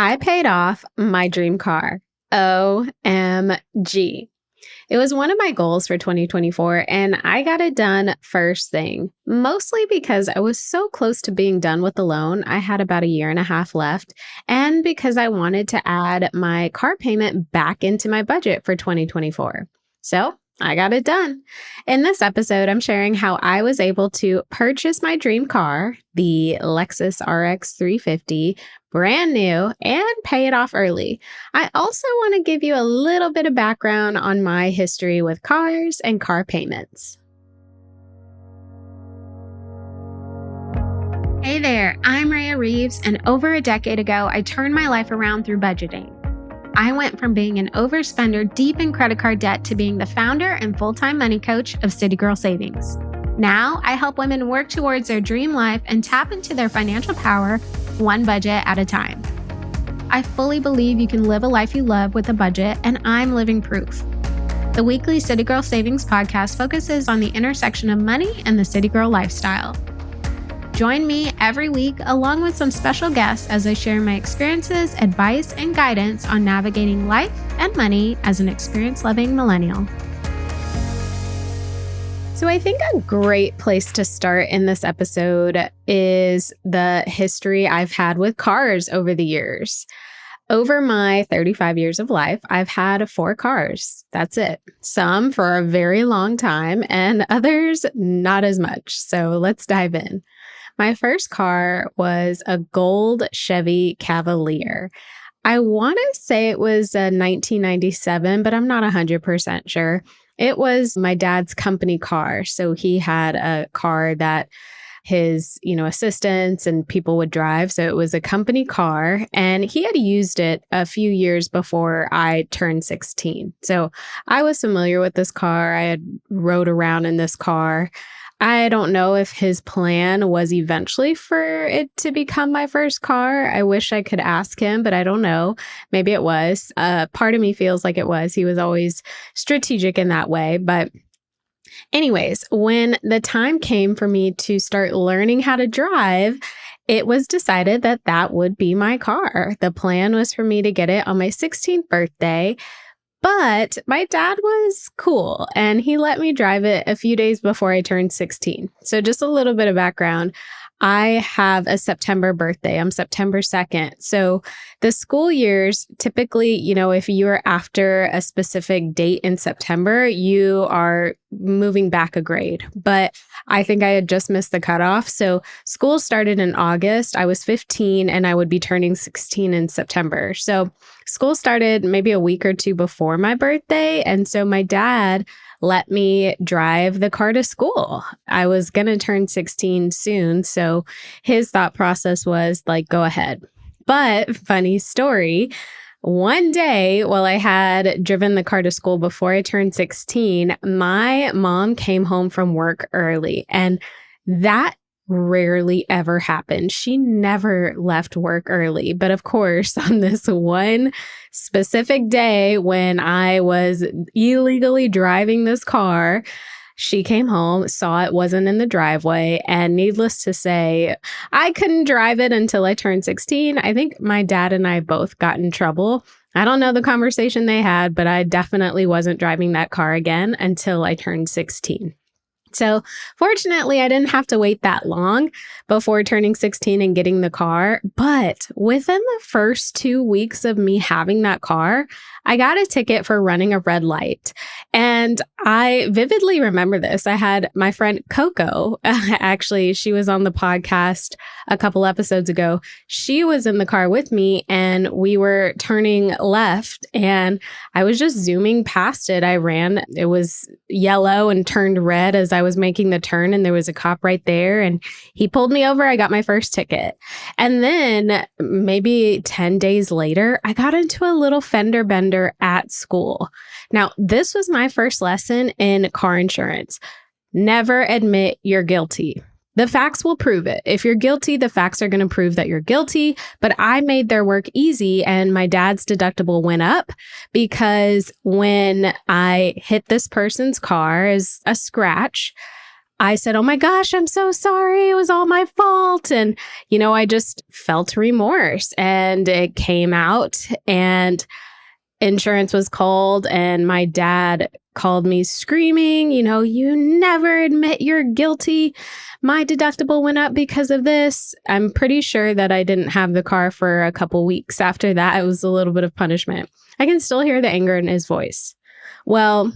I paid off my dream car. OMG. It was one of my goals for 2024, and I got it done first thing, mostly because I was so close to being done with the loan. I had about a year and a half left, and because I wanted to add my car payment back into my budget for 2024. So I got it done. In this episode, I'm sharing how I was able to purchase my dream car, the Lexus RX350, brand new, and pay it off early. I also want to give you a little bit of background on my history with cars and car payments. Hey there, I'm Raya Reeves, and over a decade ago, I turned my life around through budgeting. I went from being an overspender deep in credit card debt to being the founder and full-time money coach of City Girl Savings. Now, I help women work towards their dream life and tap into their financial power one budget at a time. I fully believe you can live a life you love with a budget, and I'm living proof. The weekly City Girl Savings podcast focuses on the intersection of money and the City Girl lifestyle. Join me every week along with some special guests as I share my experiences, advice, and guidance on navigating life and money as an experience-loving millennial. So I think a great place to start in this episode is the history I've had with cars over the years. Over my 35 years of life, I've had 4 cars. That's it. Some for a very long time and others not as much. So let's dive in. My first car was a gold Chevy Cavalier. I want to say it was a 1997, but I'm not 100% sure. It was my dad's company car. So he had a car that his, assistants and people would drive. So it was a company car, and he had used it a few years before I turned 16. So I was familiar with this car. I had rode around in this car. I don't know if his plan was eventually for it to become my first car. I wish I could ask him, but I don't know. Maybe it was. Part of me feels like it was. He was always strategic in that way. But anyways, when the time came for me to start learning how to drive, it was decided that that would be my car. The plan was for me to get it on my 16th birthday. But my dad was cool, and he let me drive it a few days before I turned 16. So just a little bit of background. I have a September birthday. I'm September 2nd. So the school years, typically, if you're after a specific date in September, you are moving back a grade. But I think I had just missed the cutoff. So school started in August. I was 15 and I would be turning 16 in September. So school started maybe a week or two before my birthday. And so my dad let me drive the car to school. I was going to turn 16 soon. So his thought process was like, go ahead. But funny story, one day while I had driven the car to school before I turned 16, my mom came home from work early, and that rarely ever happened. She never left work early. But of course, on this one specific day when I was illegally driving this car, she came home, saw it wasn't in the driveway, and needless to say, I couldn't drive it until I turned 16. I think my dad and I both got in trouble. I don't know the conversation they had, but I definitely wasn't driving that car again until I turned 16. So fortunately, I didn't have to wait that long before turning 16 and getting the car. But within the first 2 weeks of me having that car, I got a ticket for running a red light. And I vividly remember this. I had my friend Coco, actually, she was on the podcast a couple episodes ago. She was in the car with me and we were turning left and I was just zooming past it. I ran, it was yellow and turned red as I was making the turn, and there was a cop right there and he pulled me over. I got my first ticket. And then maybe 10 days later, I got into a little fender bender at school. Now, this was my first lesson in car insurance. Never admit you're guilty. The facts will prove it. If you're guilty, the facts are going to prove that you're guilty. But I made their work easy, and my dad's deductible went up because when I hit this person's car as a scratch, I said, "Oh my gosh, I'm so sorry. It was all my fault." And, I just felt remorse, and it came out, and insurance was called, and my dad called me screaming, "You never admit you're guilty. My deductible went up because of this." I'm pretty sure that I didn't have the car for a couple weeks after that. It was a little bit of punishment. I can still hear the anger in his voice. Well,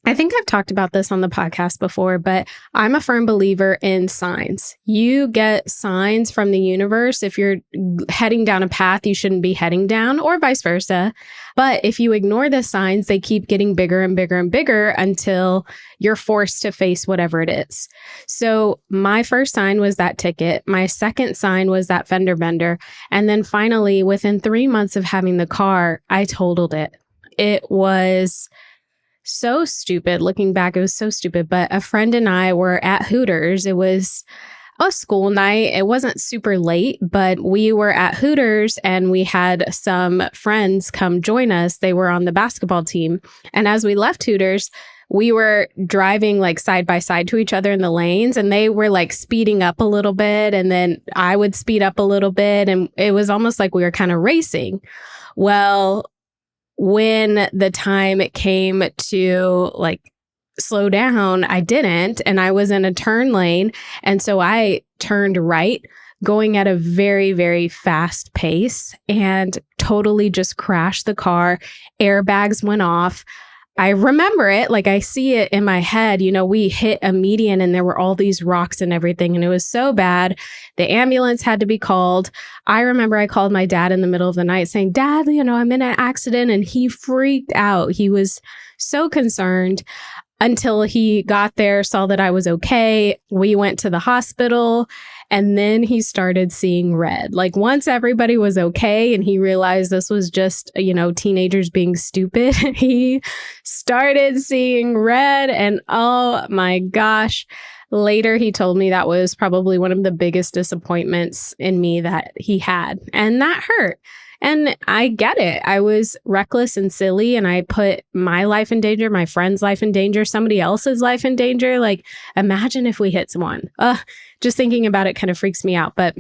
I think I've talked about this on the podcast before, but I'm a firm believer in signs. You get signs from the universe. If you're heading down a path you shouldn't be heading down, or vice versa. But if you ignore the signs, they keep getting bigger and bigger and bigger until you're forced to face whatever it is. So my first sign was that ticket. My second sign was that fender bender. And then finally, within 3 months of having the car, I totaled it. It was so stupid. Looking back, it was so stupid. But a friend and I were at Hooters. It was a school night. It wasn't super late, but we were at Hooters and we had some friends come join us. They were on the basketball team. And as we left Hooters, we were driving like side by side to each other in the lanes, and they were like speeding up a little bit. And then I would speed up a little bit. And it was almost like we were kind of racing. Well, when the time it came to like slow down, I didn't, and I was in a turn lane. And so I turned right, going at a very, very fast pace, and totally just crashed the car. Airbags went off. I remember it, like I see it in my head. We hit a median and there were all these rocks and everything, and it was so bad. The ambulance had to be called. I remember I called my dad in the middle of the night saying, "Dad, I'm in an accident," and he freaked out. He was so concerned until he got there, saw that I was okay. We went to the hospital, and then he started seeing red. Like once everybody was okay and he realized this was just, teenagers being stupid, he started seeing red. And oh my gosh, later he told me that was probably one of the biggest disappointments in me that he had. And that hurt. And I get it. I was reckless and silly, and I put my life in danger, my friend's life in danger, somebody else's life in danger. Like, imagine if we hit someone. Just thinking about it kind of freaks me out. But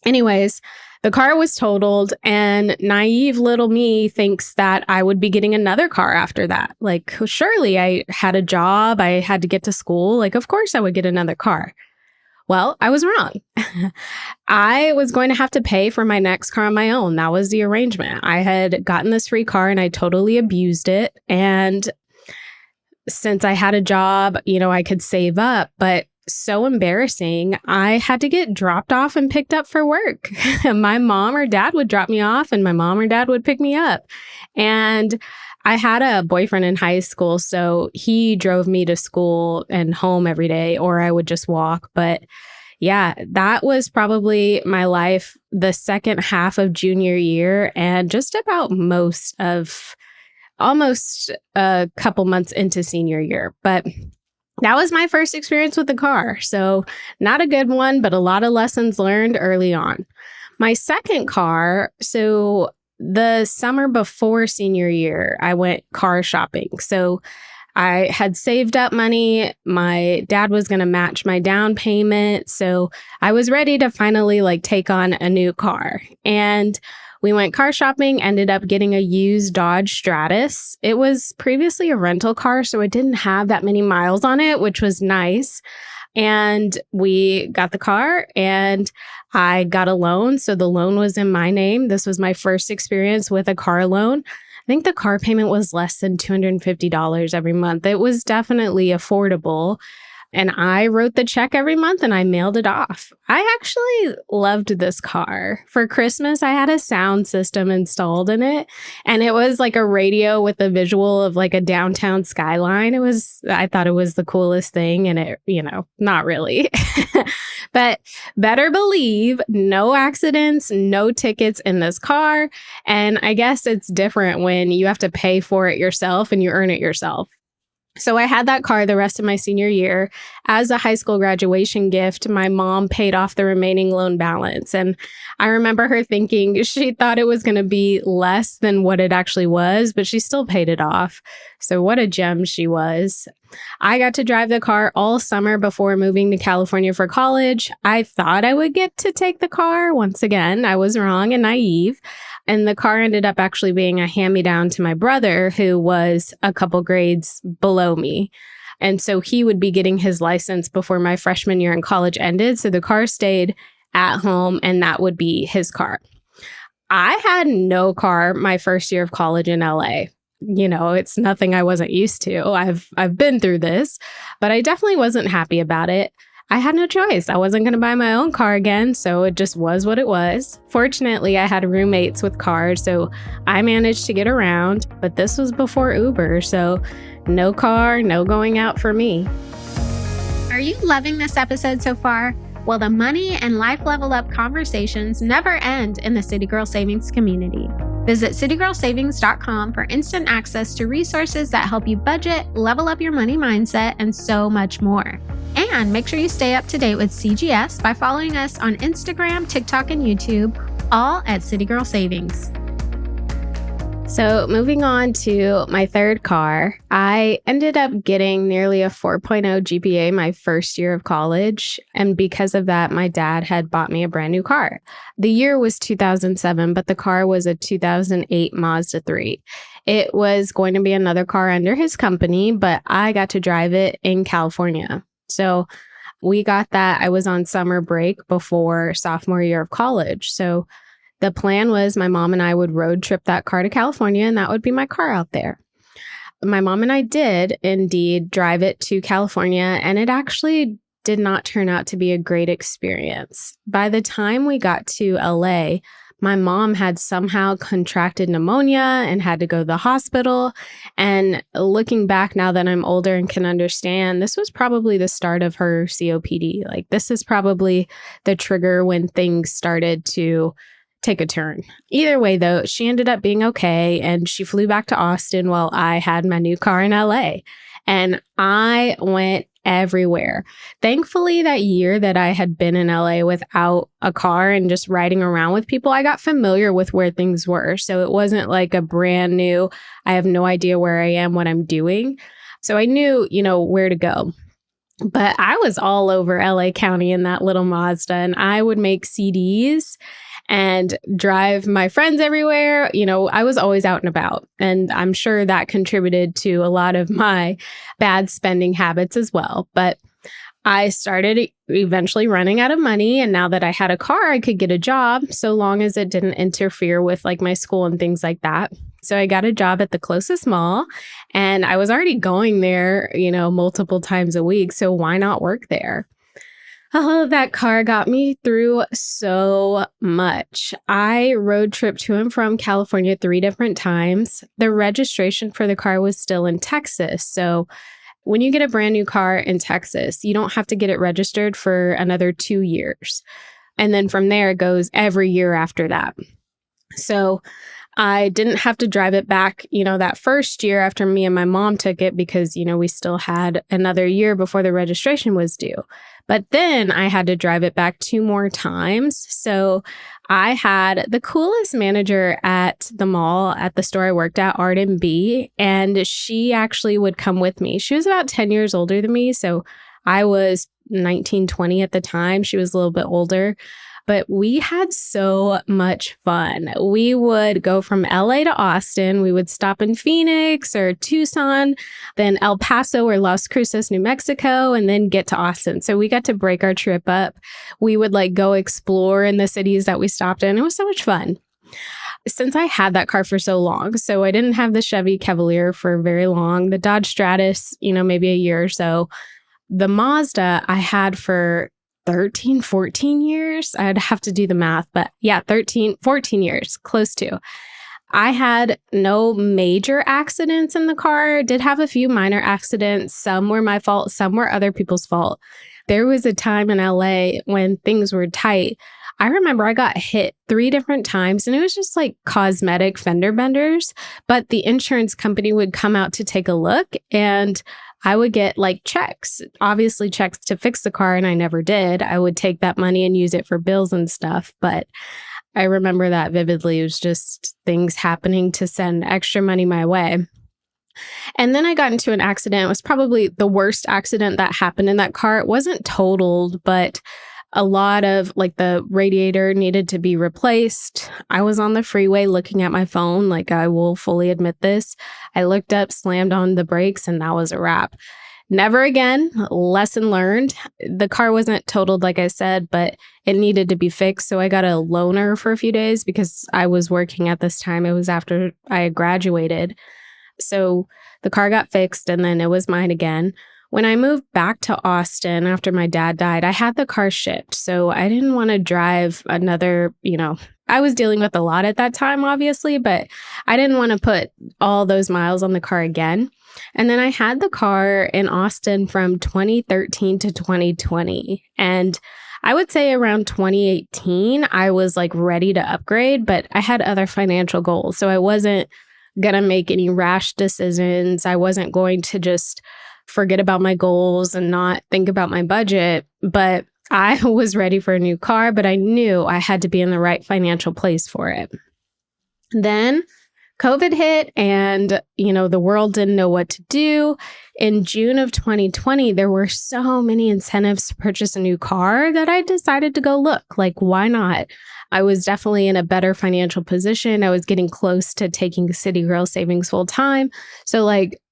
anyways, the car was totaled, and naive little me thinks that I would be getting another car after that. Like, surely I had a job. I had to get to school. Like, of course I would get another car. Well, I was wrong. I was going to have to pay for my next car on my own. That was the arrangement. I had gotten this free car and I totally abused it. And since I had a job, I could save up, but so embarrassing. I had to get dropped off and picked up for work. My mom or dad would drop me off and my mom or dad would pick me up. And I had a boyfriend in high school, so he drove me to school and home every day, or I would just walk. But yeah, that was probably my life the second half of junior year and just about almost a couple months into senior year. But that was my first experience with the car. So not a good one, but a lot of lessons learned early on. My second car, so the summer before senior year, I went car shopping. So I had saved up money. My dad was going to match my down payment. So I was ready to finally take on a new car. And we went car shopping, ended up getting a used Dodge Stratus. It was previously a rental car, so it didn't have that many miles on it, which was nice. And we got the car and I got a loan. So the loan was in my name. This was my first experience with a car loan. I think the car payment was less than $250 every month. It was definitely affordable. And I wrote the check every month and I mailed it off. I actually loved this car. For Christmas, I had a sound system installed in it. And it was like a radio with a visual of a downtown skyline. I thought it was the coolest thing. And it, not really. But better believe no accidents, no tickets in this car. And I guess it's different when you have to pay for it yourself and you earn it yourself. So I had that car the rest of my senior year. As a high school graduation gift, my mom paid off the remaining loan balance. And I remember her thinking she thought it was going to be less than what it actually was, but she still paid it off. So what a gem she was. I got to drive the car all summer before moving to California for college. I thought I would get to take the car. Once again, I was wrong and naive. And the car ended up actually being a hand-me-down to my brother, who was a couple grades below me. And so he would be getting his license before my freshman year in college ended. So the car stayed at home, and that would be his car. I had no car my first year of college in LA. It's nothing I wasn't used to. I've been through this, but I definitely wasn't happy about it. I had no choice. I wasn't going to buy my own car again, so it just was what it was. Fortunately, I had roommates with cars, so I managed to get around, but this was before Uber, so no car, no going out for me. Are you loving this episode so far? Well, the money and life level up conversations never end in the City Girl Savings community. Visit citygirlsavings.com for instant access to resources that help you budget, level up your money mindset, and so much more. And make sure you stay up to date with CGS by following us on Instagram, TikTok, and YouTube, all at City Girl Savings. So moving on to my third car, I ended up getting nearly a 4.0 GPA my first year of college. And because of that, my dad had bought me a brand new car. The year was 2007, but the car was a 2008 Mazda 3. It was going to be another car under his company, but I got to drive it in California. So we got that. I was on summer break before sophomore year of college. So the plan was my mom and I would road trip that car to California, and that would be my car out there. My mom and I did indeed drive it to California, and it actually did not turn out to be a great experience. By the time we got to LA, my mom had somehow contracted pneumonia and had to go to the hospital. And looking back now that I'm older and can understand, this was probably the start of her COPD. Like, this is probably the trigger when things started to take a turn. Either way, though, she ended up being okay, and she flew back to Austin while I had my new car in LA. And I went everywhere. Thankfully, that year that I had been in LA without a car and just riding around with people, I got familiar with where things were. So it wasn't like a brand new, I have no idea where I am, what I'm doing. So I knew, where to go. But I was all over LA County in that little Mazda, and I would make CDs and drive my friends everywhere. I was always out and about, and I'm sure that contributed to a lot of my bad spending habits as well. But I started eventually running out of money, and now that I had a car, I could get a job so long as it didn't interfere with like my school and things like that. So I got a job at the closest mall, and I was already going there, multiple times a week. So why not work there? Oh, that car got me through so much. I road tripped to and from California 3 different times. The registration for the car was still in Texas. So when you get a brand new car in Texas, you don't have to get it registered for another 2 years. And then from there, it goes every year after that. So I didn't have to drive it back, that first year after me and my mom took it because, we still had another year before the registration was due. But then I had to drive it back 2 more times. So I had the coolest manager at the mall at the store I worked at, Arden B, and she actually would come with me. She was about 10 years older than me. So I was 19, 20 at the time. She was a little bit older. But we had so much fun. We would go from LA to Austin. We would stop in Phoenix or Tucson, then El Paso or Las Cruces, New Mexico, and then get to Austin. So we got to break our trip up. We would go explore in the cities that we stopped in. It was so much fun. Since I had that car for so long, so I didn't have the Chevy Cavalier for very long, the Dodge Stratus, maybe a year or so. The Mazda I had for 13, 14 years. I'd have to do the math, but yeah, 13, 14 years, close to. I had no major accidents in the car, did have a few minor accidents. Some were my fault, some were other people's fault. There was a time in LA when things were tight. I remember I got hit 3 different times, and it was just like cosmetic fender benders, but the insurance company would come out to take a look, and I would get checks, obviously checks to fix the car, and I never did. I would take that money and use it for bills and stuff. But I remember that vividly. It was just things happening to send extra money my way. And then I got into an accident. It was probably the worst accident that happened in that car. It wasn't totaled, but a lot of like the radiator needed to be replaced. I was on the freeway looking at my phone, like I will fully admit this. I looked up, slammed on the brakes, and that was a wrap. Never again. Lesson learned. The car wasn't totaled, like I said, but it needed to be fixed. So I got a loaner for a few days because I was working at this time. It was after I had graduated. So the car got fixed and then it was mine again. When I moved back to Austin after my dad died, I had the car shipped. So I didn't want to drive another, I was dealing with a lot at that time, obviously, but I didn't want to put all those miles on the car again. And then I had the car in Austin from 2013 to 2020. And I would say around 2018, I was like ready to upgrade, but I had other financial goals. So I wasn't going to make any rash decisions. I wasn't going to just forget about my goals and not think about my budget. But I was ready for a new car, but I knew I had to be in the right financial place for it. Then COVID hit and, the world didn't know what to do. In June of 2020, there were so many incentives to purchase a new car that I decided to go look. Like, why not? I was definitely in a better financial position. I was getting close to taking City Girl Savings full time. So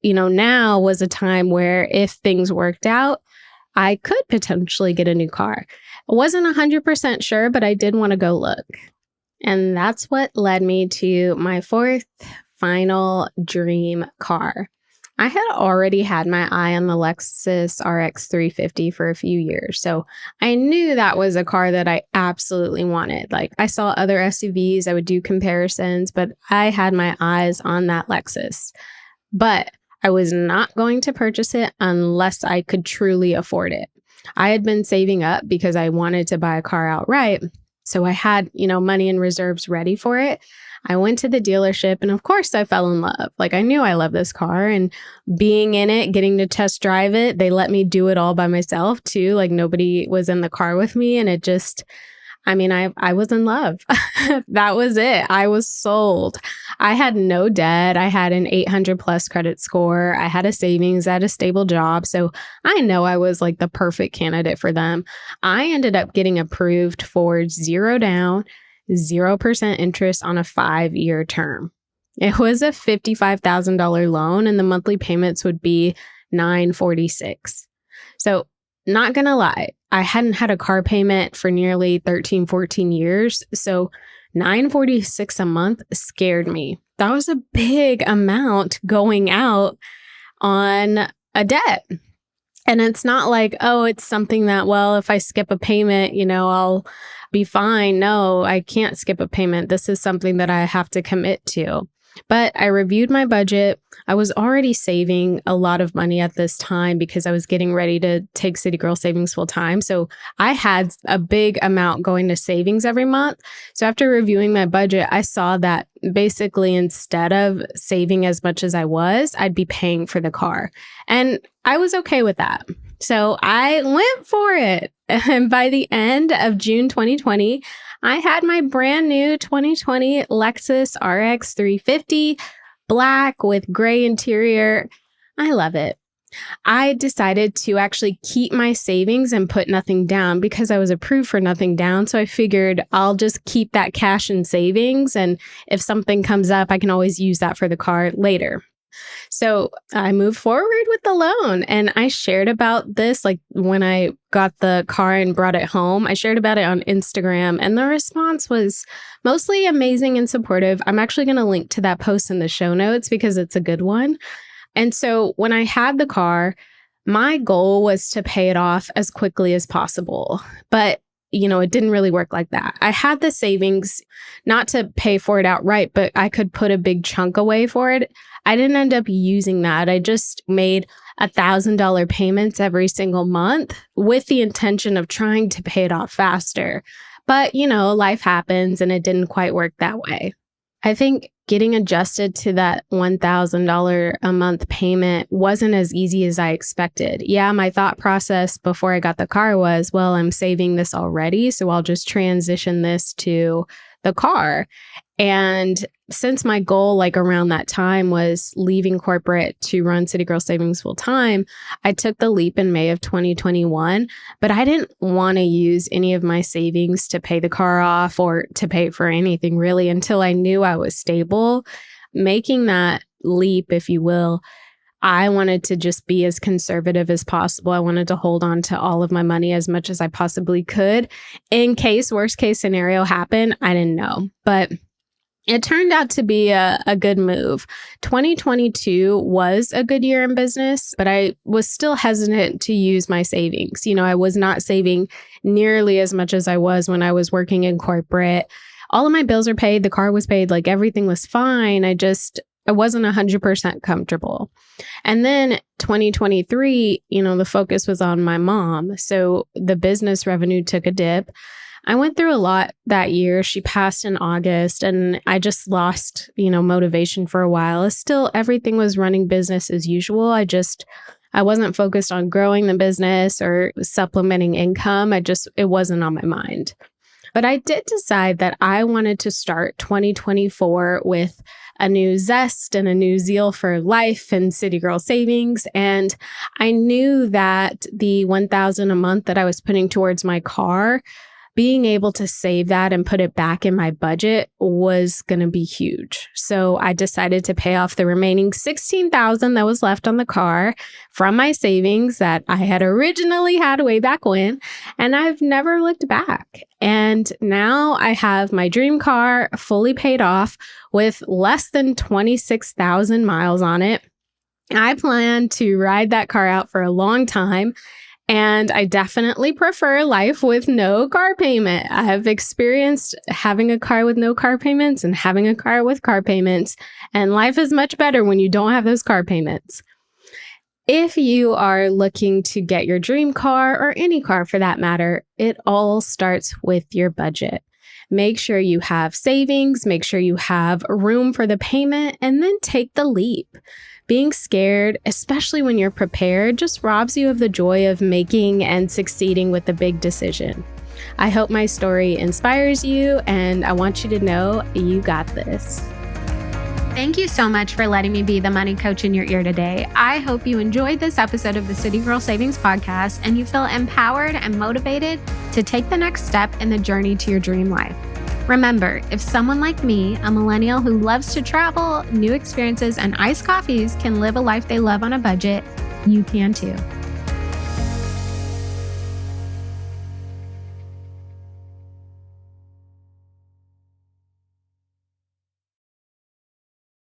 now was a time where if things worked out, I could potentially get a new car. I wasn't 100% sure, but I did want to go look. And that's what led me to my fourth final dream car. I had already had my eye on the Lexus RX350 for a few years. So I knew that was a car that I absolutely wanted. Like, I saw other SUVs, I would do comparisons, but I had my eyes on that Lexus. But I was not going to purchase it unless I could truly afford it. I had been saving up because I wanted to buy a car outright. So I had, money and reserves ready for it. I went to the dealership and of course I fell in love. Like, I knew I loved this car, and being in it, getting to test drive it, they let me do it all by myself too. Like, nobody was in the car with me, and it just, I was in love. That was it. I was sold. I had no debt. I had an 800 plus credit score. I had a savings. I had a stable job. So I know I was like the perfect candidate for them. I ended up getting approved for 0 down, 0% interest on a 5-year term. It was a $55,000 loan and the monthly payments would be $946. So not gonna lie, I hadn't had a car payment for nearly 13, 14 years. So $946 a month scared me. That was a big amount going out on a debt. And it's not like, oh, it's something that, well, if I skip a payment, I'll be fine. No, I can't skip a payment. This is something that I have to commit to. But I reviewed my budget. I was already saving a lot of money at this time because I was getting ready to take City Girl Savings full time. So I had a big amount going to savings every month. So after reviewing my budget, I saw that basically instead of saving as much as I was, I'd be paying for the car. And I was okay with that. So I went for it. And by the end of June 2020, I had my brand new 2020 Lexus RX350, black with gray interior. I love it. I decided to actually keep my savings and put nothing down because I was approved for nothing down. So I figured I'll just keep that cash in savings. And if something comes up, I can always use that for the car later. So I moved forward with the loan, and I shared about this, like when I got the car and brought it home, I shared about it on Instagram, and the response was mostly amazing and supportive. I'm actually going to link to that post in the show notes because it's a good one. And so when I had the car, my goal was to pay it off as quickly as possible. But it didn't really work like that. I had the savings not to pay for it outright, but I could put a big chunk away for it. I didn't end up using that. I just made $1,000 payments every single month with the intention of trying to pay it off faster. But, life happens and it didn't quite work that way. I think getting adjusted to that $1,000 a month payment wasn't as easy as I expected. Yeah, my thought process before I got the car was, well, I'm saving this already, so I'll just transition this to the car. And since my goal, like around that time, was leaving corporate to run City Girl Savings full time, I took the leap in May of 2021, but I didn't want to use any of my savings to pay the car off or to pay for anything really until I knew I was stable. Making that leap, if you will, I wanted to just be as conservative as possible. I wanted to hold on to all of my money as much as I possibly could in case worst case scenario happened. I didn't know, but it turned out to be a good move. 2022 was a good year in business, but I was still hesitant to use my savings. I was not saving nearly as much as I was when I was working in corporate. All of my bills are paid. The car was paid. Like everything was fine. I wasn't 100% comfortable. And then 2023, the focus was on my mom. So the business revenue took a dip. I went through a lot that year. She passed in August and I just lost, motivation for a while. Still, everything was running business as usual. I wasn't focused on growing the business or supplementing income. It wasn't on my mind. But I did decide that I wanted to start 2024 with a new zest and a new zeal for life and City Girl Savings. And I knew that the $1,000 a month that I was putting towards my car, being able to save that and put it back in my budget was going to be huge. So I decided to pay off the remaining $16,000 that was left on the car from my savings that I had originally had way back when, and I've never looked back. And now I have my dream car fully paid off with less than 26,000 miles on it. I plan to ride that car out for a long time. And I definitely prefer life with no car payment. I have experienced having a car with no car payments and having a car with car payments. And life is much better when you don't have those car payments. If you are looking to get your dream car, or any car for that matter, it all starts with your budget. Make sure you have savings, make sure you have room for the payment, and then take the leap. Being scared, especially when you're prepared, just robs you of the joy of making and succeeding with a big decision. I hope my story inspires you, and I want you to know you got this. Thank you so much for letting me be the money coach in your ear today. I hope you enjoyed this episode of the City Girl Savings Podcast and you feel empowered and motivated to take the next step in the journey to your dream life. Remember, if someone like me, a millennial who loves to travel, new experiences, and iced coffees can live a life they love on a budget, you can too.